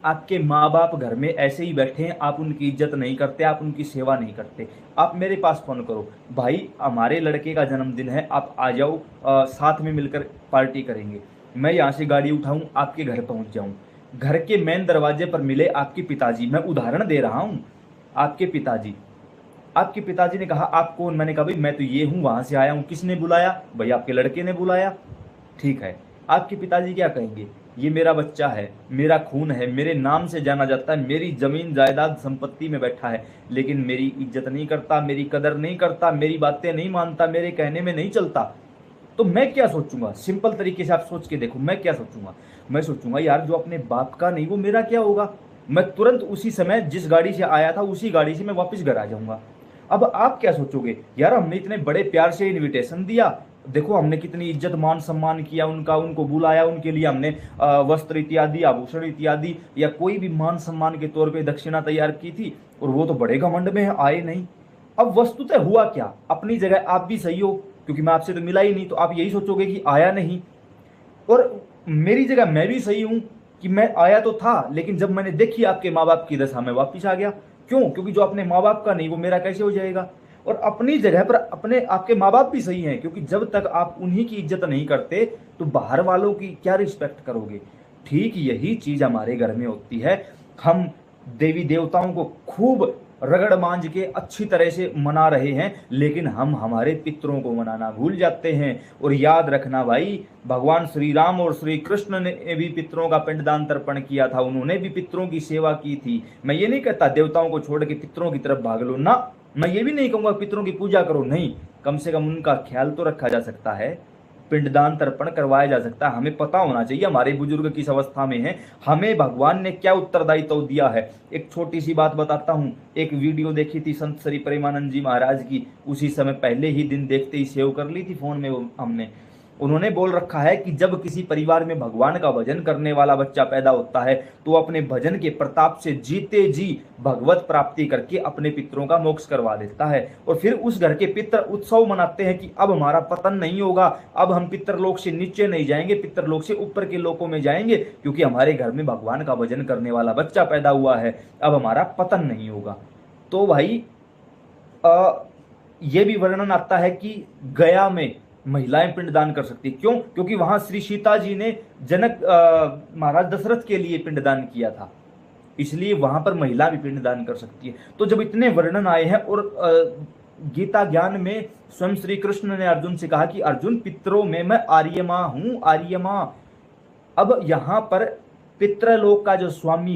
आपके माँ बाप घर में ऐसे ही बैठे हैं, आप उनकी इज्जत नहीं करते, आप उनकी सेवा नहीं करते। आप मेरे पास फोन करो, भाई हमारे लड़के का जन्मदिन है, आप आ जाओ, साथ में मिलकर पार्टी करेंगे। मैं यहाँ से गाड़ी उठाऊं, आपके घर पहुंच जाऊं, घर के मेन दरवाजे पर मिले आपके पिताजी, मैं उदाहरण दे रहा हूं। आपके पिताजी, आपके पिताजी ने कहा आप कौन? मैंने कहा भाई मैं तो ये हूं, वहां से आया हूं। किसने बुलाया? भाई आपके लड़के ने बुलाया। ठीक है, आपके पिताजी क्या कहेंगे? ये मेरा बच्चा है, मेरा खून है, मेरे नाम से जाना जाता है, मेरी जमीन जायदाद संपत्ति में बैठा है, लेकिन मेरी इज्जत नहीं करता, मेरी कदर नहीं करता, मेरी बातें नहीं मानता, मेरे कहने में नहीं चलता। तो मैं क्या सोचूंगा? सिंपल तरीके से आप सोच के देखो, मैं क्या सोचूंगा? मैं सोचूंगा यार जो अपने बाप का नहीं वो मेरा क्या होगा। मैं तुरंत उसी समय जिस गाड़ी से आया था उसी गाड़ी से मैं वापस घर आ जाऊंगा। अब आप क्या सोचोगे? यार हमने इतने बड़े प्यार से इनविटेशन दिया, देखो हमने कितनी इज्जत मान सम्मान किया उनका, उनको बुलाया, उनके लिए हमने वस्त्र इत्यादि, आभूषण इत्यादि या कोई भी मान सम्मान के तौर पे दक्षिणा तैयार की थी, और वो तो बड़े घमंड में आए नहीं। अब वस्तुतः हुआ क्या? अपनी जगह आप भी सही हो, क्योंकि मैं आपसे तो मिला ही नहीं, तो आप यही सोचोगे कि आया नहीं। और मेरी जगह मैं भी सही हूं कि मैं आया तो था, लेकिन जब मैंने देखी आपके माँ बाप की दशा में वापिस आ गया। क्यों? क्योंकि जो अपने माँ बाप का नहीं वो मेरा कैसे हो जाएगा? और अपनी जगह पर अपने आपके माँ बाप भी सही हैं, क्योंकि जब तक आप उन्हीं की इज्जत नहीं करते तो बाहर वालों की क्या रिस्पेक्ट करोगे? ठीक यही चीज हमारे घर में होती है। हम देवी देवताओं को खूब रगड़ मांझ के अच्छी तरह से मना रहे हैं, लेकिन हम हमारे पितरों को मनाना भूल जाते हैं। और याद रखना भाई, भगवान श्री राम और श्री कृष्ण ने भी पितरों का पिंडदान तर्पण किया था, उन्होंने भी पितरों की सेवा की थी। मैं ये नहीं कहता देवताओं को छोड़ के पितरों की तरफ भाग लो ना, मैं ये भी नहीं कहूंगा पितरों की पूजा करो, नहीं, कम से कम उनका ख्याल तो रखा जा सकता है, पिंडदान तर्पण करवाया जा सकता है। हमें पता होना चाहिए हमारे बुजुर्ग किस अवस्था में हैं, हमें भगवान ने क्या उत्तरदायित्व दिया है। एक छोटी सी बात बताता हूँ, एक वीडियो देखी थी संत श्री प्रेमानंद जी महाराज की, उसी समय पहले ही दिन देखते ही सेव कर ली थी फोन में वो हमने। उन्होंने बोल रखा है कि जब किसी परिवार में भगवान का भजन करने वाला बच्चा पैदा होता है तो अपने भजन के प्रताप से जीते जी भगवत प्राप्ति करके अपने पितरों का मोक्ष करवा देता है। और फिर उस घर के पितर उत्सव मनाते हैं कि अब हमारा पतन नहीं होगा, अब हम पितरलोक से नीचे नहीं जाएंगे, पितरलोक से ऊपर के लोकों में जाएंगे, क्योंकि हमारे घर में भगवान का भजन करने वाला बच्चा पैदा हुआ है, अब हमारा पतन नहीं होगा। तो भाई ये भी वर्णन आता है कि गया में महिलाएं पिंडदान कर सकती। क्यों? क्योंकि वहां श्री सीता जी ने जनक महाराज दशरथ के लिए पिंडदान किया था, इसलिए वहां पर महिला भी पिंडदान कर सकती है। तो जब इतने वर्णन आए हैं, और गीता ज्ञान में स्वयं श्री कृष्ण ने अर्जुन से कहा कि अर्जुन पितरों में मैं आर्यमा हूं, आर्यमा। अब यहां पर पितृलोक का जो स्वामी